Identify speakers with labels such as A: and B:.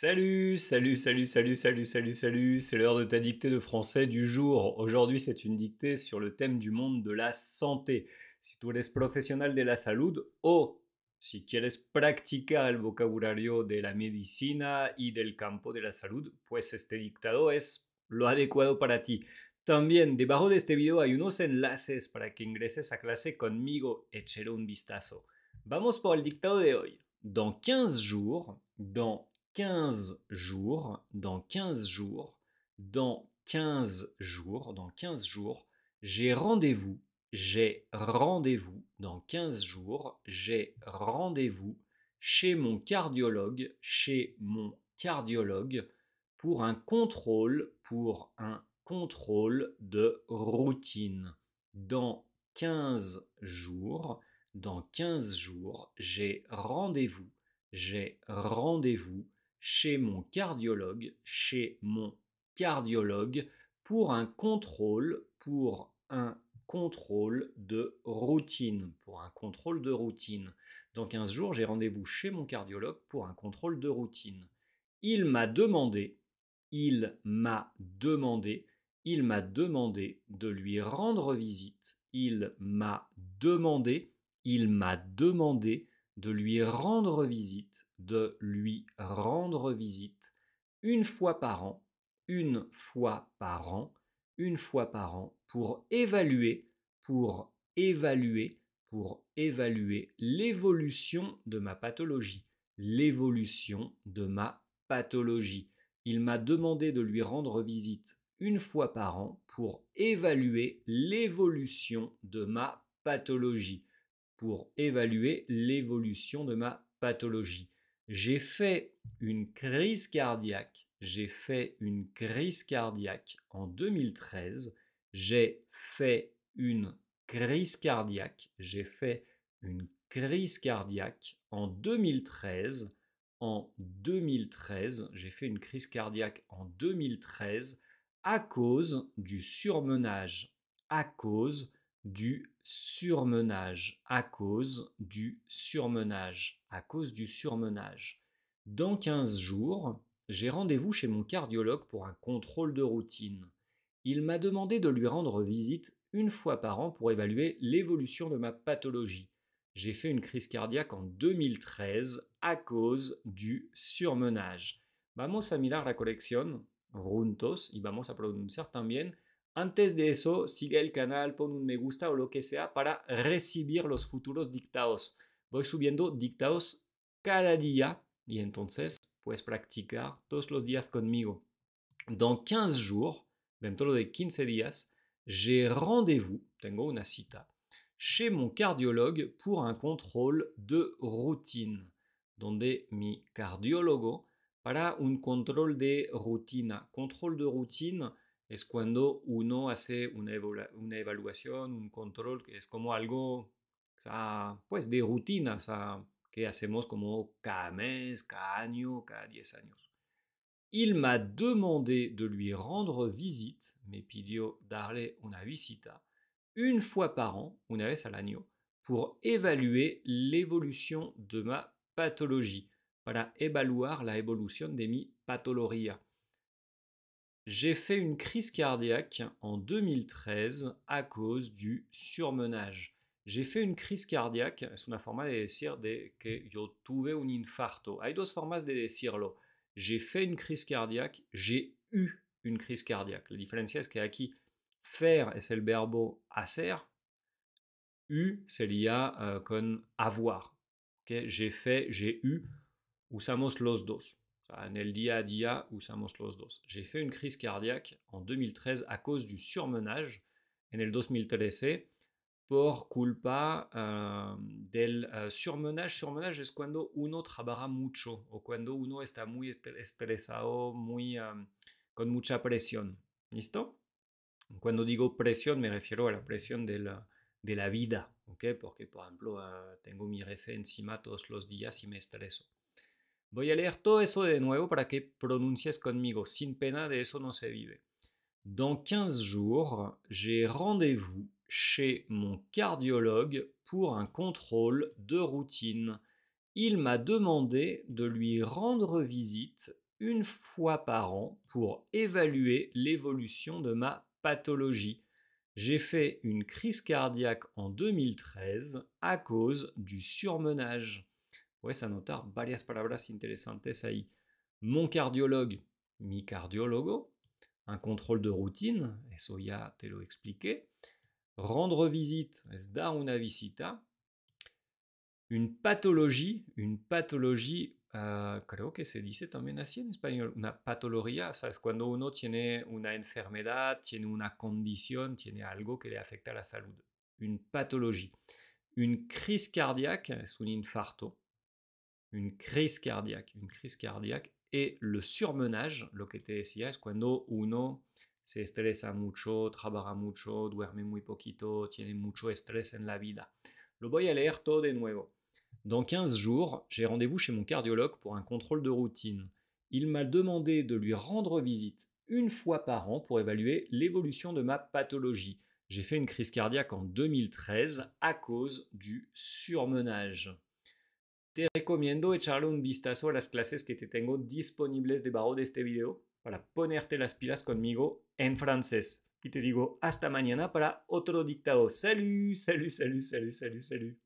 A: Salut, salut, salut, salut, salut, salut, salut, c'est l'heure de ta dictée de français du jour. Aujourd'hui, c'est une dictée sur le thème du monde de la santé. Si tú eres profesional de la salud o si quieres practicar el vocabulario de la medicina y del campo de la salud, pues este dictado es lo adecuado para ti. También debajo de este video hay unos enlaces para que ingreses a clase conmigo. Échale un vistazo. Vamos por el dictado de hoy. Dans 15 jours, dans 15 jours, dans 15 jours, dans 15 jours, dans 15 jours, j'ai rendez-vous, dans 15 jours, j'ai rendez-vous chez mon cardiologue, pour un contrôle de routine. Dans 15 jours, dans 15 jours, j'ai rendez-vous chez mon cardiologue, pour un contrôle de routine, Dans 15 jours, j'ai rendez-vous chez mon cardiologue pour un contrôle de routine. Il m'a demandé de lui rendre visite. Il m'a demandé de lui rendre visite une fois par an, pour évaluer l'évolution de ma pathologie. Il m'a demandé de lui rendre visite une fois par an pour évaluer l'évolution de ma pathologie. J'ai fait une crise cardiaque en 2013. J'ai fait une crise cardiaque en 2013. J'ai fait une crise cardiaque en 2013 à cause du surmenage. Dans 15 jours, j'ai rendez-vous chez mon cardiologue pour un contrôle de routine. Il m'a demandé de lui rendre visite une fois par an pour évaluer l'évolution de ma pathologie. J'ai fait une crise cardiaque en 2013 à cause du surmenage. Vamos a mirar la colección juntos y vamos a pronunciar también. Antes de eso, sigue el canal, pon un me gusta o lo que sea para recibir los futuros dictados. Voy subiendo dictados cada día y entonces puedes practicar todos los días conmigo. Dans 15 jours, dentro de 15 días, j'ai rendez-vous, tengo una cita, chez mon cardiologue pour un contrôle de routine, donde mi cardiólogo para un control de rutina. Control de routine es cuando uno hace una evaluación, un control que es como algo pues de rutina, que hacemos como cada mes, cada año, cada 10 años. Il m'a demandé de lui rendre visite, me pidió darle una visita, une fois par an, una vez al año, pour évaluer l'évolution de ma pathologie, para evaluar la evolución de mi patología. J'ai fait une crise cardiaque en 2013 à cause du surmenage. J'ai fait une crise cardiaque, es una forma de decir de que yo tuve un infarto. Hay dos formas de decirlo. J'ai fait une crise cardiaque, j'ai eu une crise cardiaque. La diferencia es que aquí faire es el verbo hacer, eu sería con avoir. ¿Okay? J'ai fait, j'ai eu, usamos los dos. En el día a día usamos los dos. J'ai fait une crise cardiaque en 2013 à cause du surmenage. En el 2013 por culpa del surmenage. Surmenage es cuando uno trabaja mucho o cuando uno está muy estresado, con mucha presión. ¿Listo? Cuando digo presión me refiero a la presión de la vida, ¿ok? Porque, por ejemplo, tengo mi jefe encima todos los días y me estreso. Voy a leer todo eso de nuevo para que pronuncies conmigo. Sin pena, de eso no se vive. Dans 15 jours, j'ai rendez-vous chez mon cardiologue pour un contrôle de routine. Il m'a demandé de lui rendre visite une fois par an pour évaluer l'évolution de ma pathologie. J'ai fait une crise cardiaque en 2013 à cause du surmenage. Puedes anotar varias palabras interesantes ahí. Mon cardiologue, mi cardiólogo. Un contrôle de routine, eso ya te lo expliqué. Rendre visite, es dar una visita. Une pathologie, creo que se dice también así en español, una patología, o sea, es cuando uno tiene una enfermedad, tiene una condición, tiene algo que le afecta a la salud. Une pathologie. Une crise cardiaque, es un infarto. Une crise cardiaque. Et le surmenage, lo que te decía, es cuando uno se estresa mucho, trabaja mucho, duerme muy poquito, tiene mucho estrés en la vida. Lo voy a leer todo de nuevo. Dans 15 jours, j'ai rendez-vous chez mon cardiologue pour un contrôle de routine. Il m'a demandé de lui rendre visite une fois par an pour évaluer l'évolution de ma pathologie. J'ai fait une crise cardiaque en 2013 à cause du surmenage. Te recomiendo echarle un vistazo a las clases que te tengo disponibles debajo de este video para ponerte las pilas conmigo en francés. Y te digo hasta mañana para otro dictado. Salut, salut, salut, salut, salut, salut.